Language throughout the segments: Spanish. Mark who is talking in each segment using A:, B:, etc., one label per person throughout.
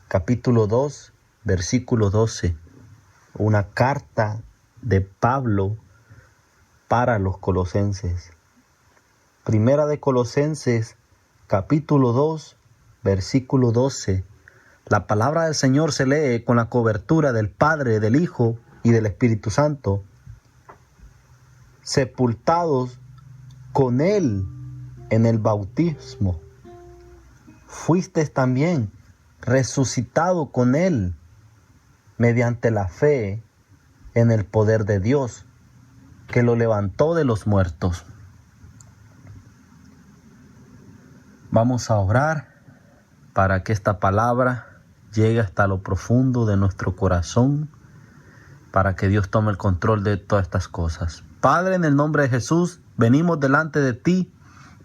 A: capítulo 2, versículo 12. Una carta de Pablo para los colosenses. Primera de Colosenses, capítulo 2, versículo 12. La palabra del Señor se lee con la cobertura del Padre, del Hijo y del Espíritu Santo. Sepultados con Él en el bautismo, fuiste también resucitado con Él mediante la fe en el poder de Dios, que lo levantó de los muertos. Vamos a orar para que esta palabra llegue hasta lo profundo de nuestro corazón, para que Dios tome el control de todas estas cosas. Padre, en el nombre de Jesús, venimos delante de ti,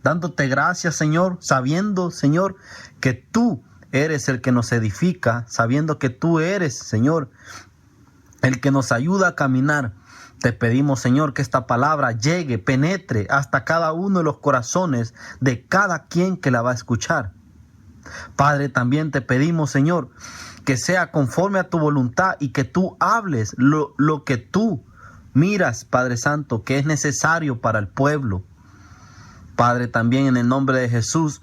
A: dándote gracias, Señor, sabiendo, Señor, que tú eres el que nos edifica, sabiendo que tú eres, Señor, el que nos ayuda a caminar. Te pedimos, Señor, que esta palabra llegue, penetre hasta cada uno de los corazones de cada quien que la va a escuchar. Padre, también te pedimos, Señor, que sea conforme a tu voluntad y que tú hables lo que tú miras, Padre Santo, que es necesario para el pueblo. Padre, también en el nombre de Jesús,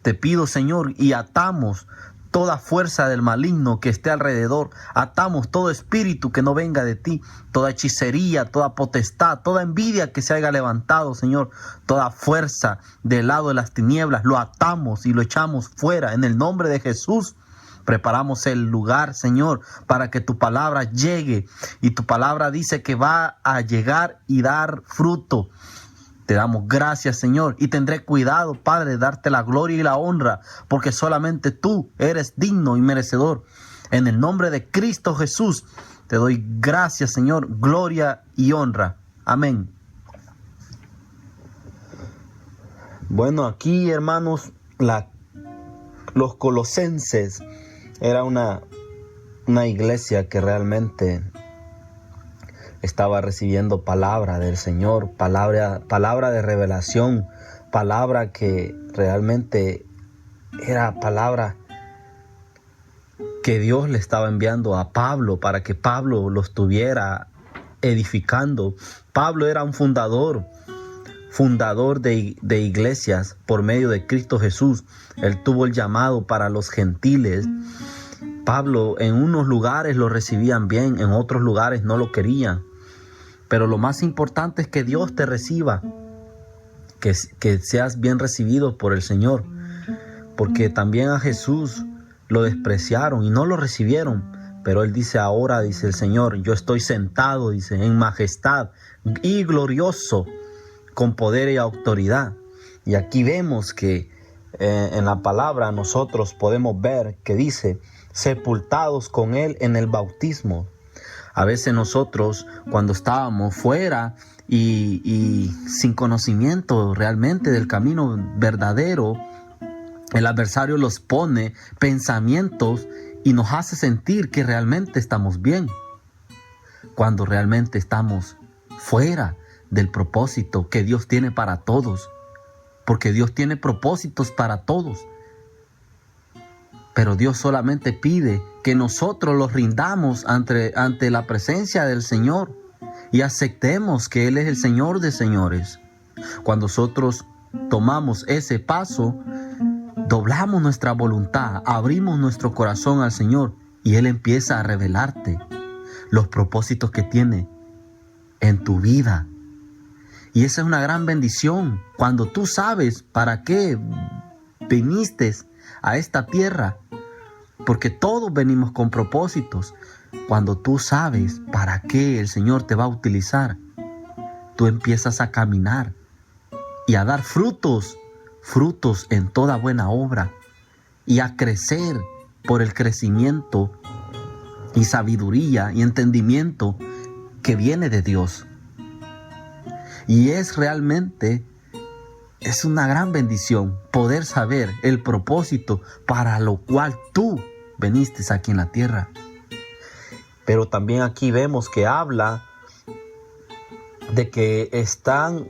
A: te pido, Señor, y atamos toda fuerza del maligno que esté alrededor. Atamos todo espíritu que no venga de ti, toda hechicería, toda potestad, toda envidia que se haya levantado, Señor, toda fuerza del lado de las tinieblas, lo atamos y lo echamos fuera en el nombre de Jesús. Preparamos el lugar, Señor, para que tu palabra llegue, y tu palabra dice que va a llegar y dar fruto. Te damos gracias, Señor, y tendré cuidado, Padre, de darte la gloria y la honra, porque solamente tú eres digno y merecedor. En el nombre de Cristo Jesús, te doy gracias, Señor, gloria y honra. Amén. Bueno, aquí, hermanos, los colosenses era una iglesia que realmente estaba recibiendo palabra del Señor, palabra de revelación, palabra que realmente era palabra que Dios le estaba enviando a Pablo para que Pablo lo estuviera edificando. Pablo era un fundador de iglesias por medio de Cristo Jesús. Él tuvo el llamado para los gentiles. Pablo en unos lugares lo recibían bien, en otros lugares no lo querían. Pero lo más importante es que Dios te reciba, que seas bien recibido por el Señor. Porque también a Jesús lo despreciaron y no lo recibieron. Pero Él dice ahora, dice el Señor, yo estoy sentado, dice, en majestad y glorioso, con poder y autoridad. Y aquí vemos que en la palabra nosotros podemos ver que dice, sepultados con Él en el bautismo. A veces nosotros, cuando estábamos fuera y sin conocimiento realmente del camino verdadero, el adversario los pone pensamientos y nos hace sentir que realmente estamos bien, cuando realmente estamos fuera del propósito que Dios tiene para todos, porque Dios tiene propósitos para todos. Pero Dios solamente pide que nosotros los rindamos ante la presencia del Señor y aceptemos que Él es el Señor de señores. Cuando nosotros tomamos ese paso, doblamos nuestra voluntad, abrimos nuestro corazón al Señor y Él empieza a revelarte los propósitos que tiene en tu vida. Y esa es una gran bendición cuando tú sabes para qué viniste a esta tierra, porque todos venimos con propósitos. Cuando tú sabes para qué el Señor te va a utilizar, tú empiezas a caminar y a dar frutos en toda buena obra, y a crecer por el crecimiento y sabiduría y entendimiento que viene de Dios. Y es una gran bendición poder saber el propósito para lo cual tú viniste aquí en la tierra. Pero también aquí vemos que habla de que estamos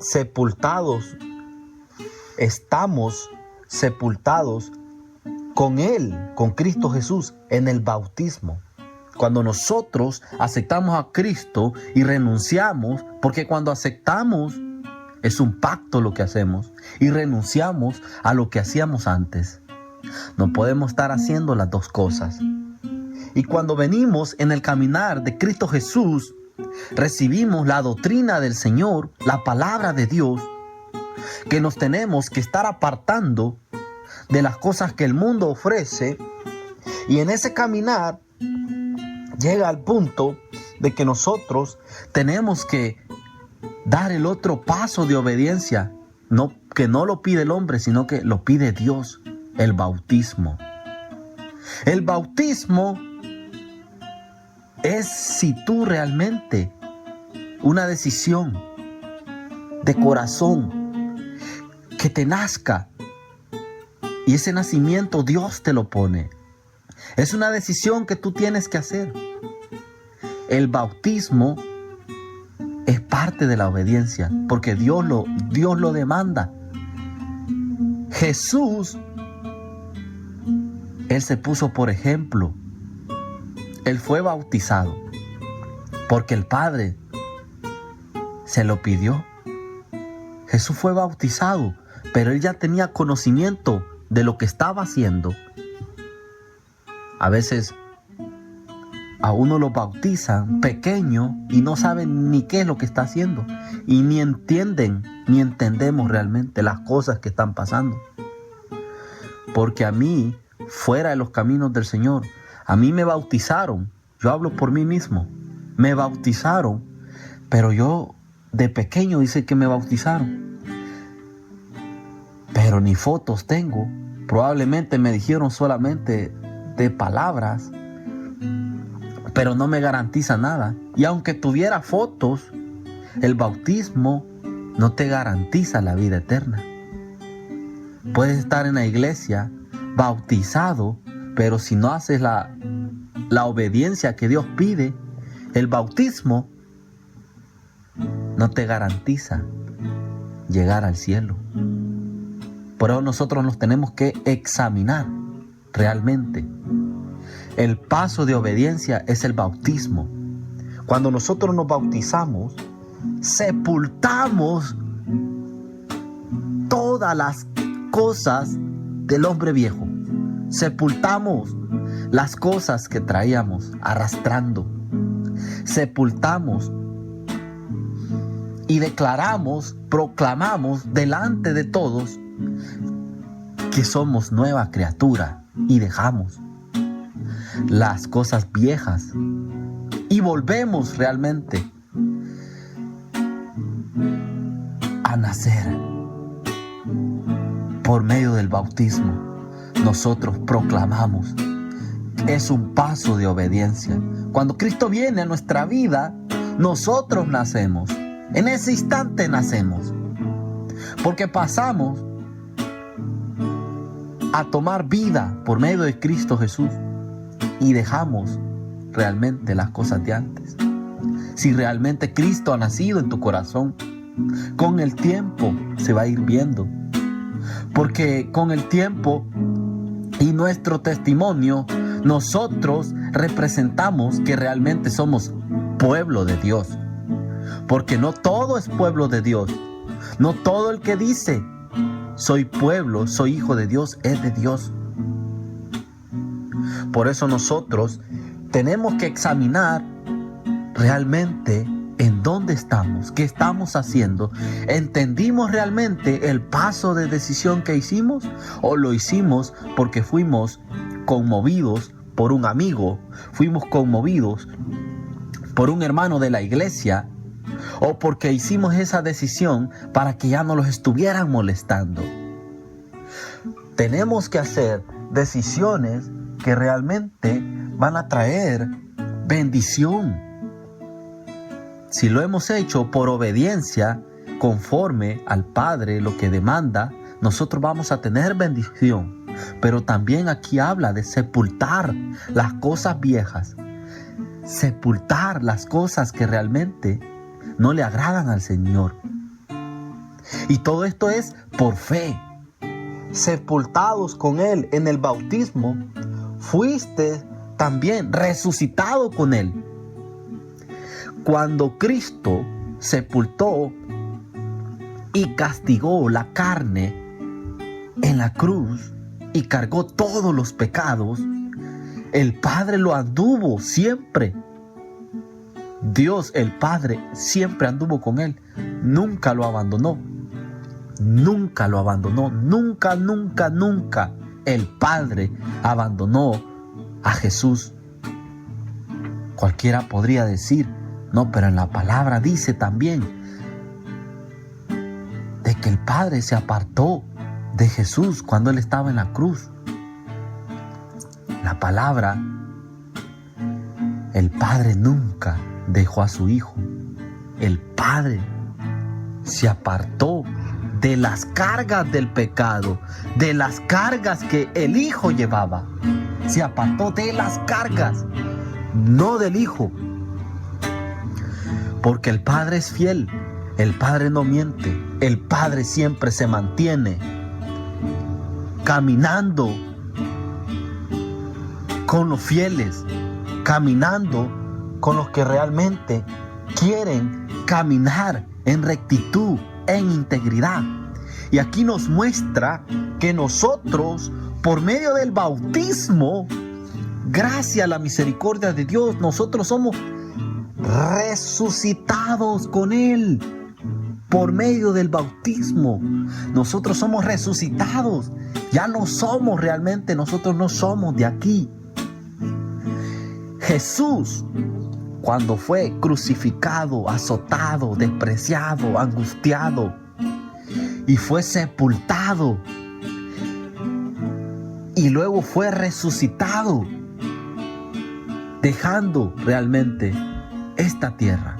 A: sepultados con Él, con Cristo Jesús, en el bautismo. Cuando nosotros aceptamos a Cristo y renunciamos, porque cuando aceptamos es un pacto lo que hacemos y renunciamos a lo que hacíamos antes. No podemos estar haciendo las dos cosas. Y cuando venimos en el caminar de Cristo Jesús, recibimos la doctrina del Señor, la palabra de Dios, que nos tenemos que estar apartando de las cosas que el mundo ofrece. Y en ese caminar llega al punto de que nosotros tenemos que dar el otro paso de obediencia, que no lo pide el hombre, sino que lo pide Dios, el bautismo. El bautismo es si tú realmente una decisión de corazón que te nazca, y ese nacimiento Dios te lo pone. Es una decisión que tú tienes que hacer. El bautismo es parte de la obediencia, porque Dios lo demanda. Jesús, Él se puso por ejemplo. Él fue bautizado porque el Padre se lo pidió. Jesús fue bautizado, pero Él ya tenía conocimiento de lo que estaba haciendo. A veces a uno lo bautizan pequeño y no saben ni qué es lo que está haciendo, y ni entienden ni entendemos realmente las cosas que están pasando. Porque a mí, fuera de los caminos del Señor, a mí me bautizaron. Yo hablo por mí mismo. Me bautizaron, pero yo de pequeño dice que me bautizaron, pero ni fotos tengo. Probablemente me dijeron solamente de palabras, pero no me garantiza nada. Y aunque tuviera fotos, el bautismo no te garantiza la vida eterna. Puedes estar en la iglesia bautizado, pero si no haces la obediencia que Dios pide, el bautismo no te garantiza llegar al cielo. Por eso nosotros nos tenemos que examinar realmente. El paso de obediencia es el bautismo. Cuando nosotros nos bautizamos, sepultamos todas las cosas del hombre viejo. Sepultamos las cosas que traíamos arrastrando. Sepultamos y declaramos, proclamamos delante de todos que somos nueva criatura, y dejamos las cosas viejas y volvemos realmente a nacer. Por medio del bautismo nosotros proclamamos. Es un paso de obediencia. Cuando Cristo viene a nuestra vida, nosotros nacemos. En ese instante nacemos, porque pasamos a tomar vida por medio de Cristo Jesús y dejamos realmente las cosas de antes. Si realmente Cristo ha nacido en tu corazón, con el tiempo se va a ir viendo, porque con el tiempo y nuestro testimonio, nosotros representamos que realmente somos pueblo de Dios. Porque no todo es pueblo de Dios. No todo el que dice soy pueblo, soy hijo de Dios, es de Dios. Por eso nosotros tenemos que examinar realmente en dónde estamos, qué estamos haciendo. ¿Entendimos realmente el paso de decisión que hicimos? ¿O lo hicimos porque fuimos conmovidos por un amigo? ¿Fuimos conmovidos por un hermano de la iglesia? ¿O porque hicimos esa decisión para que ya no los estuvieran molestando? Tenemos que hacer decisiones que realmente van a traer bendición. Si lo hemos hecho por obediencia, conforme al Padre, lo que demanda, nosotros vamos a tener bendición. Pero también aquí habla de sepultar las cosas viejas, sepultar las cosas que realmente no le agradan al Señor. Y todo esto es por fe. sepultados con Él en el bautismo, fuiste también resucitado con Él. Cuando Cristo sepultó y castigó la carne en la cruz y cargó todos los pecados, el Padre lo anduvo siempre. Dios, el Padre, siempre anduvo con Él. Nunca lo abandonó. Nunca lo abandonó. Nunca, nunca, nunca el Padre abandonó a Jesús. Cualquiera podría decir, no, pero en la palabra dice también de que el Padre se apartó de Jesús cuando Él estaba en la cruz. La palabra, el Padre nunca dejó a su Hijo. El Padre se apartó de las cargas del pecado, de las cargas que el Hijo llevaba. Se apartó de las cargas, no del Hijo. Porque el Padre es fiel, el Padre no miente, el Padre siempre se mantiene caminando con los fieles, caminando con los que realmente quieren caminar en rectitud, en integridad. Y aquí nos muestra que nosotros, por medio del bautismo, gracias a la misericordia de Dios, nosotros somos resucitados con Él. Por medio del bautismo, nosotros somos resucitados. Ya no somos realmente, nosotros no somos de aquí. Jesús, cuando fue crucificado, azotado, despreciado, angustiado, y fue sepultado, y luego fue resucitado, dejando realmente esta tierra.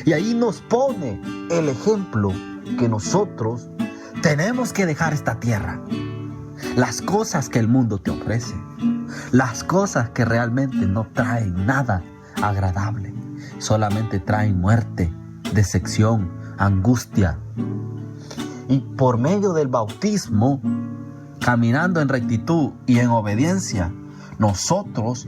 A: Y ahí nos pone el ejemplo que nosotros tenemos que dejar esta tierra. Las cosas que el mundo te ofrece, las cosas que realmente no traen nada agradable, solamente traen muerte, decepción, angustia. Y por medio del bautismo, caminando en rectitud y en obediencia, nosotros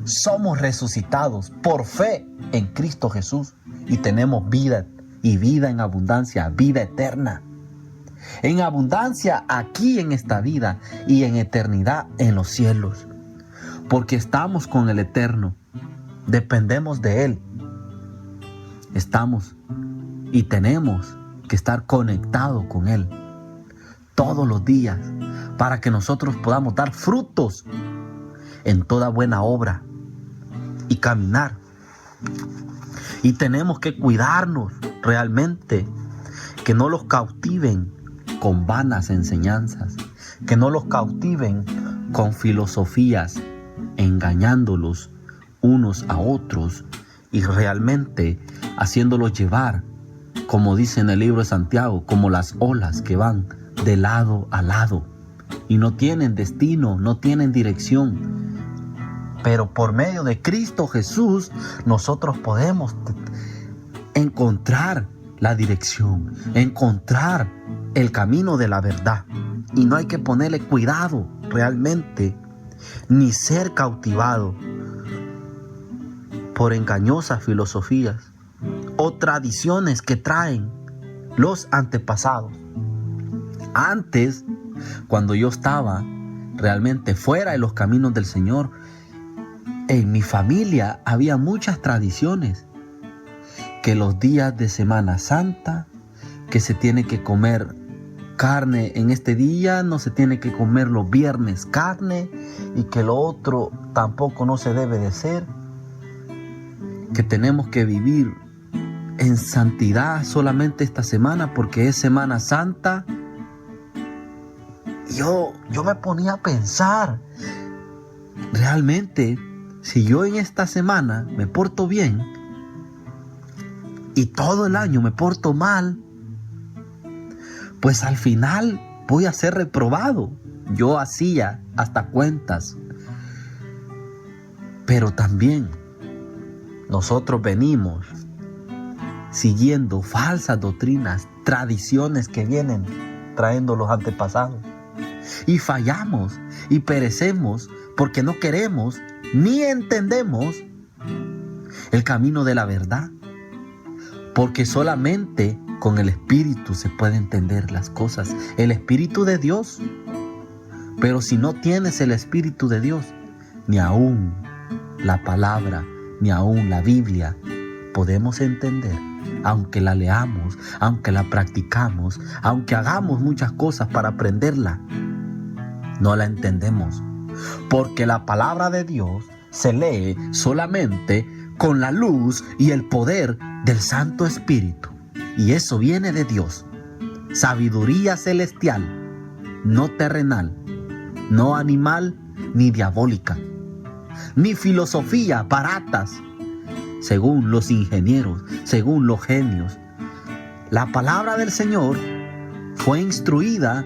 A: somos resucitados por fe en Cristo Jesús y tenemos vida, y vida en abundancia, vida eterna. En abundancia aquí en esta vida y en eternidad en los cielos. Porque estamos con el Eterno, dependemos de Él. Estamos y tenemos que estar conectados con Él todos los días para que nosotros podamos dar frutos en toda buena obra y caminar. Y tenemos que cuidarnos realmente, que no los cautiven con vanas enseñanzas, que no los cautiven con filosofías, engañándolos unos a otros y realmente haciéndolos llevar, como dice en el libro de Santiago, como las olas que van de lado a lado y no tienen destino, no tienen dirección. Pero por medio de Cristo Jesús, nosotros podemos encontrar la dirección, encontrar el camino de la verdad. Y no hay que ponerle cuidado realmente, ni ser cautivado por engañosas filosofías o tradiciones que traen los antepasados. Antes, cuando yo estaba realmente fuera de los caminos del Señor, en mi familia había muchas tradiciones, que los días de Semana Santa, que se tiene que comer carne en este día, no se tiene que comer los viernes carne, y que lo otro tampoco no se debe de hacer, que tenemos que vivir en santidad solamente esta semana porque es Semana Santa. Yo me ponía a pensar, realmente, si yo en esta semana me porto bien y todo el año me porto mal, pues al final voy a ser reprobado. Yo hacía hasta cuentas. Pero también nosotros venimos siguiendo falsas doctrinas, tradiciones que vienen trayendo los antepasados. Y fallamos y perecemos porque no queremos ni entendemos el camino de la verdad. Porque solamente con el Espíritu se puede entender las cosas. El Espíritu de Dios. Pero si no tienes el Espíritu de Dios, ni aún la palabra, ni aún la Biblia podemos entender. Aunque la leamos, aunque la practicamos, aunque hagamos muchas cosas para aprenderla, no la entendemos. Porque la palabra de Dios se lee solamente con la luz y el poder del Santo Espíritu. Y eso viene de Dios. Sabiduría celestial, no terrenal, no animal ni diabólica, ni filosofía baratas, según los ingenieros, según los genios. La palabra del Señor fue instruida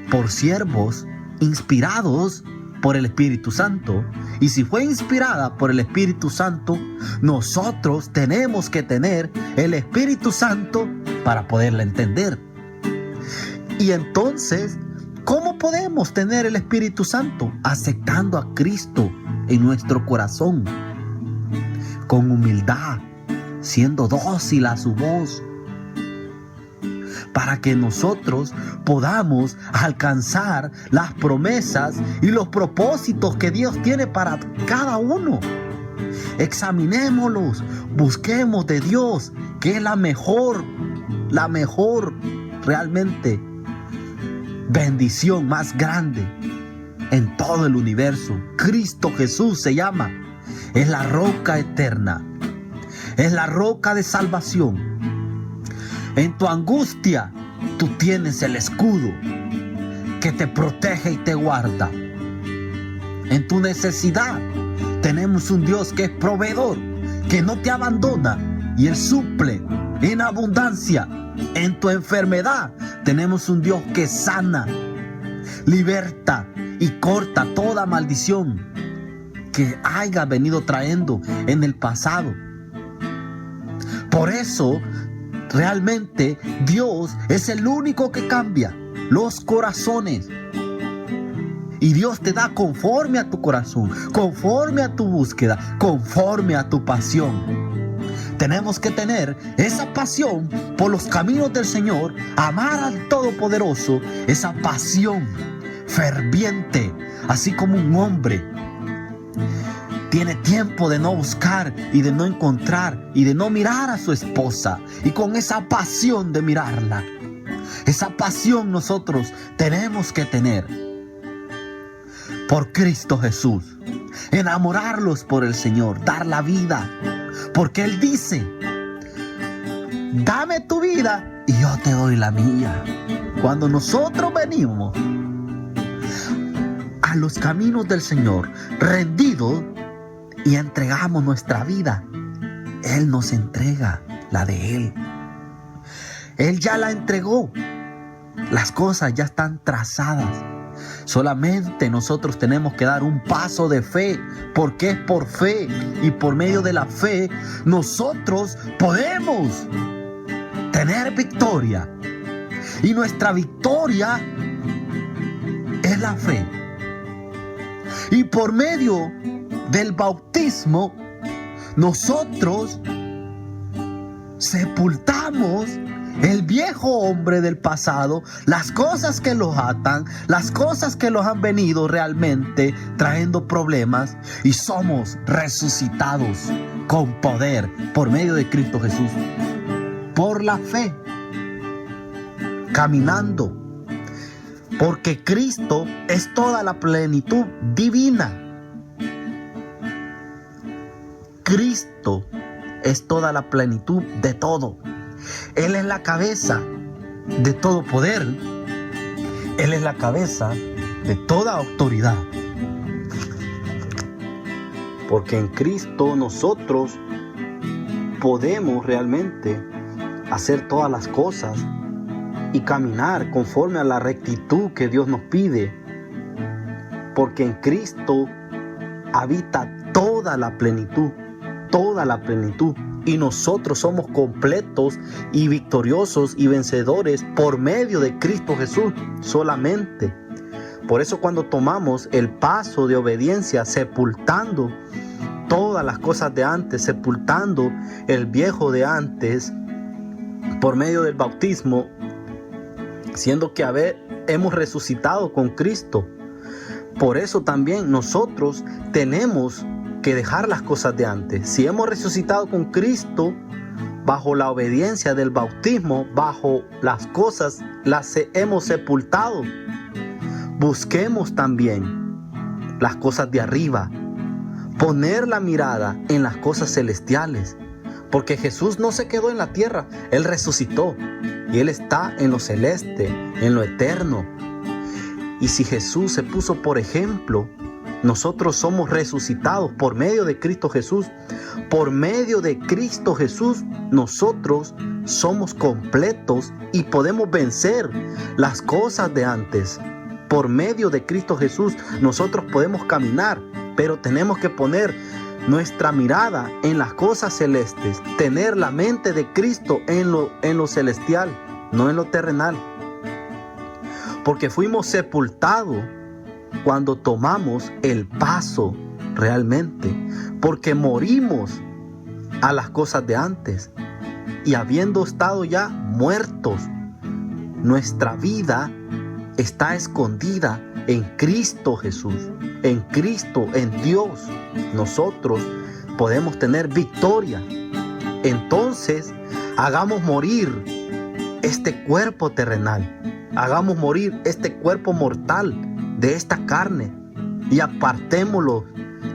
A: por siervos inspirados por el Espíritu Santo. Y si fue inspirada por el Espíritu Santo, nosotros tenemos que tener el Espíritu Santo para poderla entender. Y entonces, ¿cómo podemos tener el Espíritu Santo? Aceptando a Cristo en nuestro corazón, con humildad, siendo dócil a su voz, para que nosotros podamos alcanzar las promesas y los propósitos que Dios tiene para cada uno. Examinémoslos, busquemos de Dios, que es la mejor realmente bendición más grande en todo el universo. Cristo Jesús se llama. Es la roca eterna. Es la roca de salvación. En tu angustia, tú tienes el escudo que te protege y te guarda. En tu necesidad, tenemos un Dios que es proveedor, que no te abandona y Él suple en abundancia. En tu enfermedad, tenemos un Dios que sana, liberta y corta toda maldición que haya venido trayendo en el pasado. Por eso, realmente Dios es el único que cambia los corazones. Y Dios te da conforme a tu corazón, conforme a tu búsqueda, conforme a tu pasión. Tenemos que tener esa pasión por los caminos del Señor, amar al Todopoderoso, esa pasión ferviente, así como un hombre tiene tiempo de no buscar y de no encontrar y de no mirar a su esposa, y con esa pasión de mirarla, esa pasión nosotros tenemos que tener por Cristo Jesús, enamorarlos por el Señor, dar la vida, porque Él dice: dame tu vida y yo te doy la mía. Cuando nosotros venimos a los caminos del Señor rendidos y entregamos nuestra vida, Él nos entrega la de Él. Él ya la entregó. Las cosas ya están trazadas. Solamente nosotros tenemos que dar un paso de fe, porque es por fe, y por medio de la fe nosotros podemos tener victoria. Y nuestra victoria es la fe. Y por medio del bautismo nosotros sepultamos el viejo hombre del pasado, las cosas que los atan, las cosas que los han venido realmente trayendo problemas, y somos resucitados con poder por medio de Cristo Jesús, por la fe, caminando, porque Cristo es toda la plenitud divina. Cristo es toda la plenitud de todo. Él es la cabeza de todo poder. Él es la cabeza de toda autoridad. Porque en Cristo nosotros podemos realmente hacer todas las cosas y caminar conforme a la rectitud que Dios nos pide. Porque en Cristo habita toda la plenitud y nosotros somos completos y victoriosos y vencedores por medio de Cristo Jesús solamente. Por eso cuando tomamos el paso de obediencia, sepultando todas las cosas de antes, sepultando el viejo de antes, por medio del bautismo, siendo que hemos resucitado con Cristo. Por eso también nosotros tenemos que dejar las cosas de antes. Si hemos resucitado con Cristo, bajo la obediencia del bautismo, bajo las cosas las hemos sepultado. Busquemos también las cosas de arriba, poner la mirada en las cosas celestiales, porque Jesús no se quedó en la tierra, Él resucitó y Él está en lo celeste, en lo eterno. Y si Jesús se puso por ejemplo, nosotros somos resucitados por medio de Cristo Jesús. Por medio de Cristo Jesús, nosotros somos completos y podemos vencer las cosas de antes. Por medio de Cristo Jesús, nosotros podemos caminar, pero tenemos que poner nuestra mirada en las cosas celestes, tener la mente de Cristo en lo celestial, no en lo terrenal. Porque fuimos sepultados cuando tomamos el paso realmente, porque morimos a las cosas de antes y habiendo estado ya muertos, nuestra vida está escondida en Cristo Jesús, en Cristo, en Dios. Nosotros podemos tener victoria. Entonces, hagamos morir este cuerpo terrenal, hagamos morir este cuerpo mortal de esta carne y apartémoslo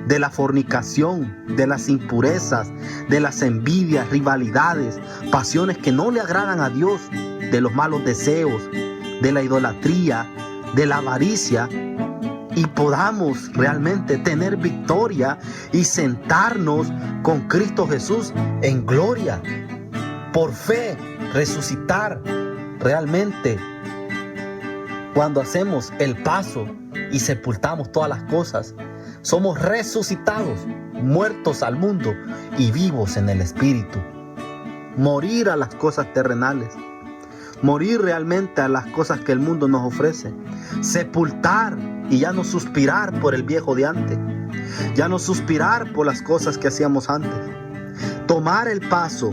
A: de la fornicación, de las impurezas, de las envidias, rivalidades, pasiones que no le agradan a Dios, de los malos deseos, de la idolatría, de la avaricia, y podamos realmente tener victoria y sentarnos con Cristo Jesús en gloria. Por fe, resucitar realmente cuando hacemos el paso y sepultamos todas las cosas. Somos resucitados, muertos al mundo y vivos en el Espíritu. Morir a las cosas terrenales. Morir realmente a las cosas que el mundo nos ofrece. Sepultar y ya no suspirar por el viejo de antes. Ya no suspirar por las cosas que hacíamos antes. Tomar el paso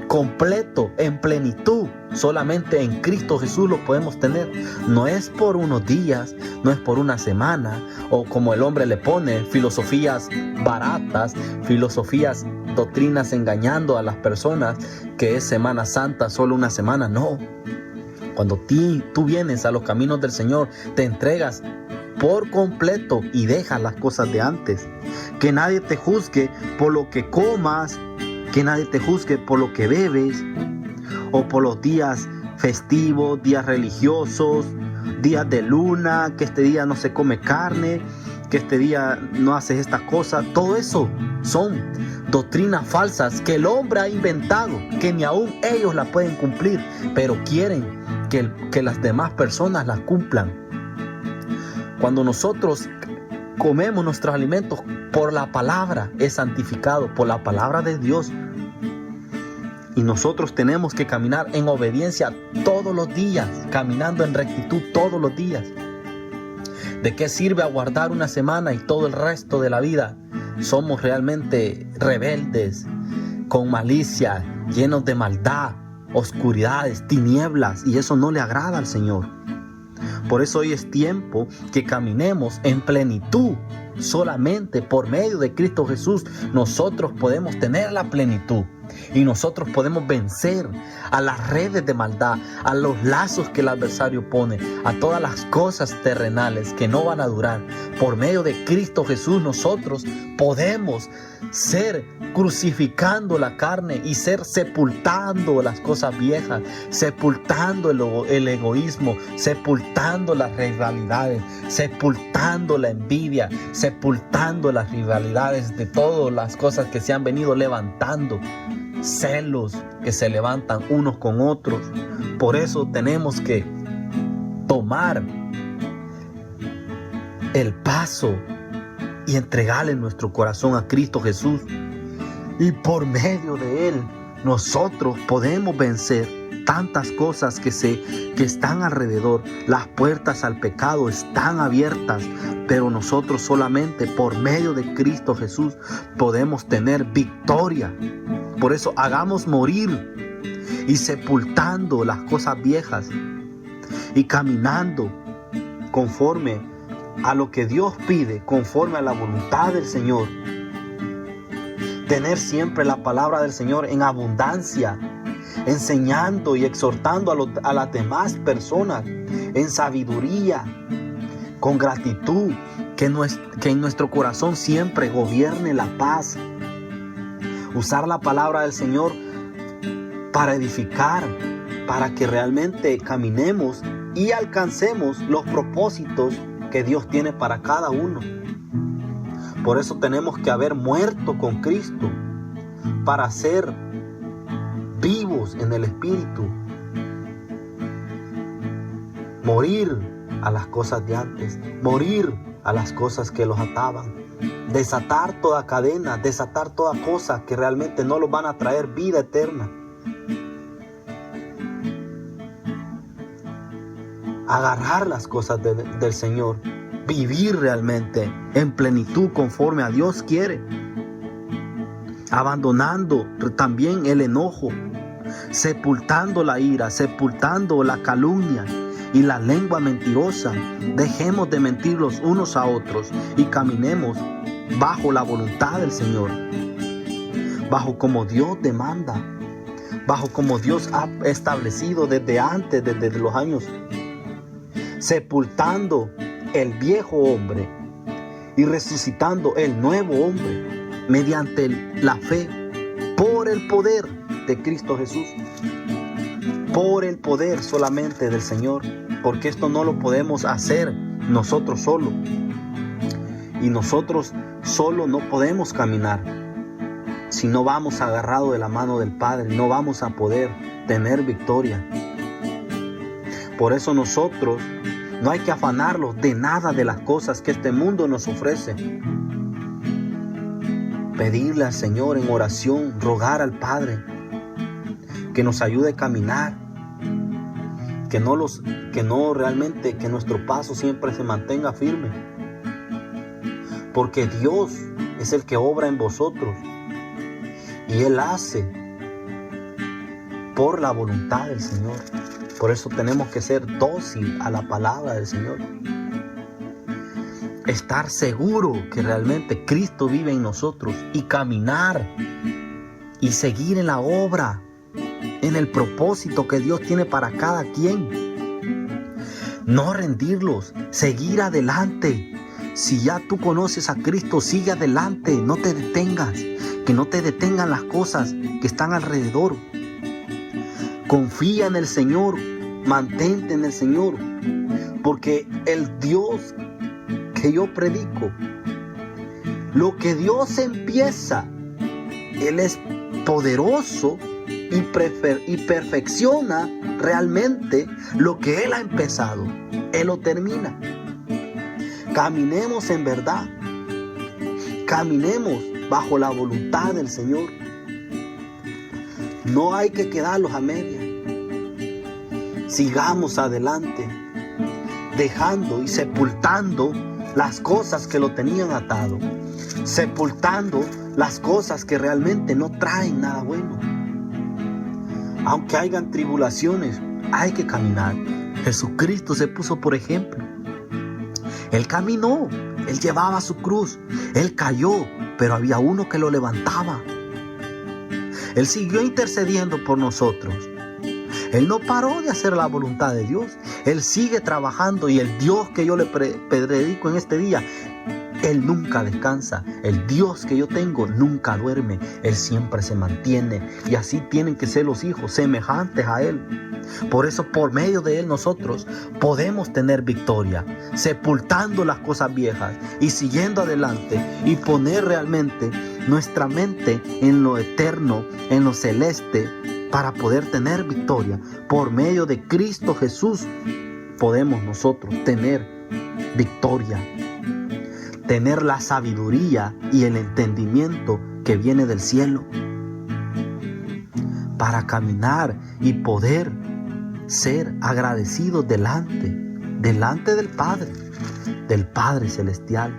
A: completo, en plenitud. Solamente en Cristo Jesús lo podemos tener. No es por unos días, no es por una semana, o como el hombre le pone, filosofías baratas, filosofías, doctrinas engañando a las personas, que es Semana Santa, solo una semana. No. Cuando tú vienes a los caminos del Señor, te entregas por completo y dejas las cosas de antes. Que nadie te juzgue por lo que comas, que nadie te juzgue por lo que bebes, o por los días festivos, días religiosos, días de luna, que este día no se come carne, que este día no haces estas cosas. Todo eso son doctrinas falsas que el hombre ha inventado, que ni aún ellos las pueden cumplir, pero quieren que las demás personas las cumplan. Cuando nosotros comemos nuestros alimentos por la palabra, es santificado por la palabra de Dios. Y nosotros tenemos que caminar en obediencia todos los días, caminando en rectitud todos los días. ¿De qué sirve aguardar una semana y todo el resto de la vida somos realmente rebeldes, con malicia, llenos de maldad, oscuridades, tinieblas? Y eso no le agrada al Señor. Por eso hoy es tiempo que caminemos en plenitud. Solamente por medio de Cristo Jesús nosotros podemos tener la plenitud. Y nosotros podemos vencer a las redes de maldad, a los lazos que el adversario pone, a todas las cosas terrenales que no van a durar. Por medio de Cristo Jesús nosotros podemos ser crucificando la carne y ser sepultando las cosas viejas, sepultando el egoísmo, sepultando las rivalidades, sepultando la envidia, sepultando las rivalidades de todas las cosas que se han venido levantando. Celos que se levantan unos con otros. Por eso tenemos que tomar el paso y entregarle nuestro corazón a Cristo Jesús. Y por medio de Él nosotros podemos vencer tantas cosas que están alrededor. Las puertas al pecado están abiertas, pero nosotros solamente por medio de Cristo Jesús podemos tener victoria. Por eso hagamos morir y sepultando las cosas viejas y caminando conforme a lo que Dios pide, conforme a la voluntad del Señor. Tener siempre la palabra del Señor en abundancia, enseñando y exhortando a las demás personas en sabiduría, con gratitud, que en nuestro corazón siempre gobierne la paz. Usar la palabra del Señor para edificar, para que realmente caminemos y alcancemos los propósitos que Dios tiene para cada uno. Por eso tenemos que haber muerto con Cristo para ser vivos en el Espíritu. Morir a las cosas de antes, morir a las cosas que los ataban, desatar toda cadena, desatar toda cosa que realmente no los van a traer vida eterna. Agarrar las cosas del Señor, vivir realmente en plenitud conforme a Dios quiere, abandonando también el enojo, sepultando la ira, sepultando la calumnia y la lengua mentirosa. Dejemos de mentir los unos a otros y caminemos bajo la voluntad del Señor, bajo como Dios demanda, bajo como Dios ha establecido desde antes, desde los años, sepultando el viejo hombre y resucitando el nuevo hombre mediante la fe, por el poder de Cristo Jesús, por el poder solamente del Señor, porque esto no lo podemos hacer nosotros solos, y nosotros solo no podemos caminar. Si no vamos agarrados de la mano del Padre, no vamos a poder tener victoria. Por eso nosotros no hay que afanarnos de nada de las cosas que este mundo nos ofrece. Pedirle al Señor en oración, rogar al Padre que nos ayude a caminar, que nuestro paso siempre se mantenga firme, porque Dios es el que obra en vosotros y Él hace por la voluntad del Señor. Por eso tenemos que ser dócil a la palabra del Señor. Estar seguro que realmente Cristo vive en nosotros y caminar y seguir en la obra, en el propósito que Dios tiene para cada quien. No rendirlos, seguir adelante. Si ya tú conoces a Cristo, sigue adelante, no te detengas, que no te detengan las cosas que están alrededor. Confía en el Señor, mantente en el Señor, porque el Dios que yo predico, lo que Dios empieza, Él es poderoso y perfecciona realmente lo que Él ha empezado. Él lo termina. Caminemos en verdad, caminemos bajo la voluntad del Señor. No hay que quedarlos a medias. Sigamos adelante, dejando y sepultando las cosas que lo tenían atado, sepultando las cosas que realmente no traen nada bueno. Aunque hayan tribulaciones, hay que caminar. Jesucristo se puso por ejemplo. Él caminó, Él llevaba su cruz, Él cayó, pero había uno que lo levantaba. Él siguió intercediendo por nosotros. Él no paró de hacer la voluntad de Dios. Él sigue trabajando, y el Dios que yo le predico en este día, Él nunca descansa. El Dios que yo tengo nunca duerme. Él siempre se mantiene, y así tienen que ser los hijos semejantes a Él. Por eso, por medio de Él, nosotros podemos tener victoria, sepultando las cosas viejas y siguiendo adelante, y poner realmente nuestra mente en lo eterno, en lo celeste, para poder tener victoria. Por medio de Cristo Jesús podemos nosotros tener victoria. tener la sabiduría y el entendimiento que viene del cielo, para caminar y poder ser agradecidos delante del Padre Celestial.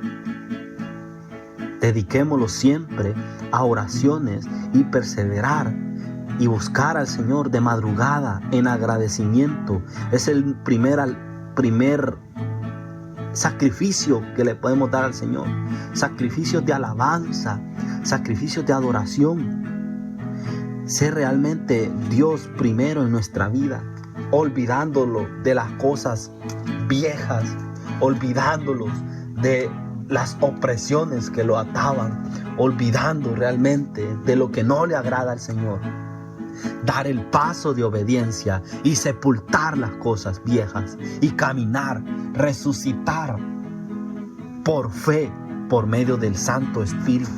A: Dediquémoslo siempre a oraciones y perseverar y buscar al Señor de madrugada en agradecimiento. Es el primer sacrificio que le podemos dar al Señor. Sacrificios de alabanza, sacrificios de adoración. Ser realmente Dios primero en nuestra vida, olvidándolo de las cosas viejas, olvidándolos de las opresiones que lo ataban, olvidando realmente de lo que no le agrada al Señor. Dar el paso de obediencia y sepultar las cosas viejas y caminar, resucitar por fe, por medio del Santo Espíritu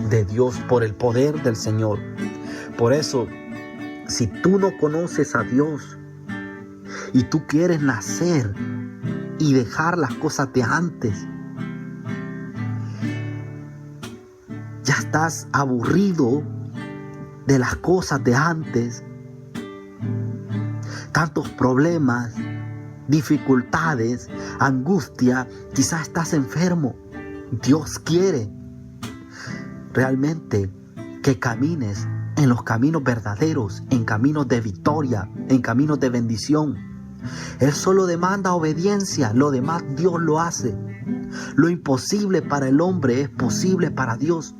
A: de Dios, por el poder del Señor. Por eso, si tú no conoces a Dios y tú quieres nacer y dejar las cosas de antes, ya estás aburrido de las cosas de antes, tantos problemas, dificultades, angustia, quizás estás enfermo. Dios quiere realmente que camines en los caminos verdaderos, en caminos de victoria, en caminos de bendición. Él solo demanda obediencia, lo demás Dios lo hace. Lo imposible para el hombre es posible para Dios.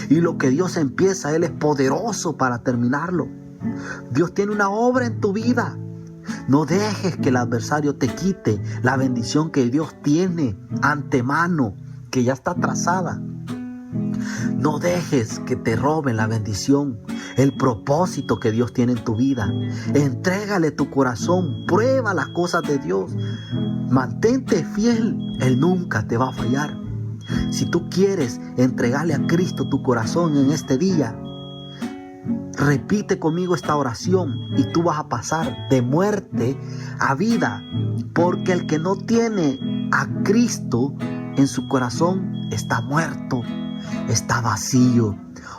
A: Y lo que Dios empieza, Él es poderoso para terminarlo. Dios tiene una obra en tu vida. No dejes que el adversario te quite la bendición que Dios tiene antemano, que ya está trazada. No dejes que te roben la bendición, el propósito que Dios tiene en tu vida. Entrégale tu corazón, prueba las cosas de Dios. Mantente fiel, Él nunca te va a fallar. Si tú quieres entregarle a Cristo tu corazón en este día, repite conmigo esta oración y tú vas a pasar de muerte a vida, porque el que no tiene a Cristo en su corazón está muerto, está vacío.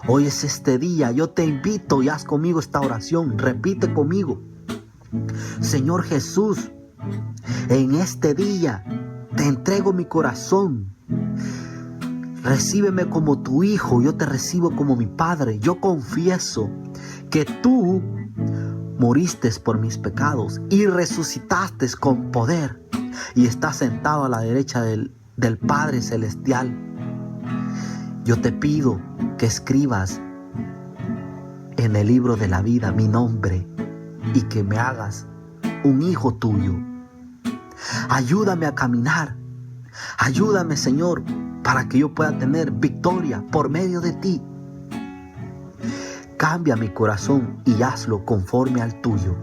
A: Hoy es este día, yo te invito y haz conmigo esta oración, repite conmigo. Señor Jesús, en este día te entrego mi corazón. Recíbeme como tu hijo, yo te recibo como mi padre. Yo confieso que tú moriste por mis pecados y resucitaste con poder y estás sentado a la derecha del Padre Celestial. Yo te pido que escribas en el libro de la vida mi nombre y que me hagas un hijo tuyo. Ayúdame a caminar. Ayúdame, Señor, para que yo pueda tener victoria por medio de ti. Cambia mi corazón y hazlo conforme al tuyo.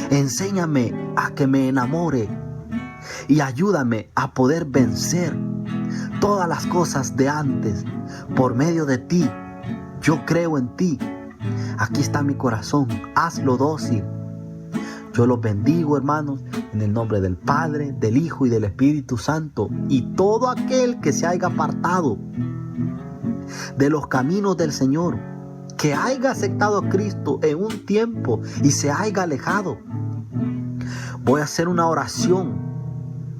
A: Enséñame a que me enamore y ayúdame a poder vencer todas las cosas de antes por medio de ti. Yo creo en ti. Aquí está mi corazón. Hazlo dócil. Yo los bendigo, hermanos, en el nombre del Padre, del Hijo y del Espíritu Santo. Y todo aquel que se haya apartado de los caminos del Señor, que haya aceptado a Cristo en un tiempo y se haya alejado, voy a hacer una oración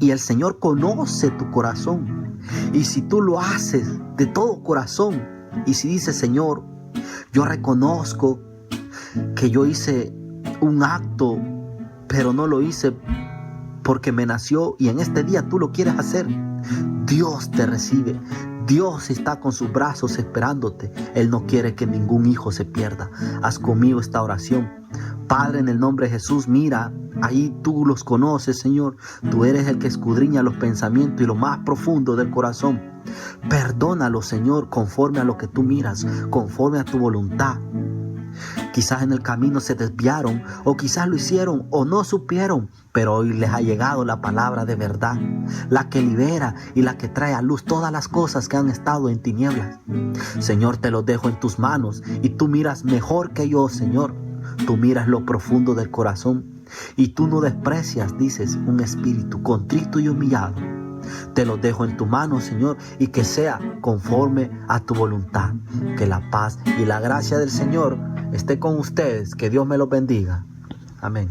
A: y el Señor conoce tu corazón. Y si tú lo haces de todo corazón y si dices, Señor, yo reconozco que yo hice un acto, pero no lo hice porque me nació y en este día tú lo quieres hacer, Dios te recibe. Dios está con sus brazos esperándote. Él no quiere que ningún hijo se pierda. Haz conmigo esta oración. Padre, en el nombre de Jesús, mira, ahí tú los conoces, Señor. Tú eres el que escudriña los pensamientos y lo más profundo del corazón. Perdónalo, Señor, conforme a lo que tú miras, conforme a tu voluntad. Quizás en el camino se desviaron, o quizás lo hicieron o no supieron, pero hoy les ha llegado la palabra de verdad, la que libera y la que trae a luz todas las cosas que han estado en tinieblas. Señor, te los dejo en tus manos y tú miras mejor que yo, Señor. Tú miras lo profundo del corazón y tú no desprecias, dices, un espíritu contrito y humillado. Te los dejo en tu mano, Señor, y que sea conforme a tu voluntad. Que la paz y la gracia del Señor esté con ustedes. Que Dios me los bendiga. Amén.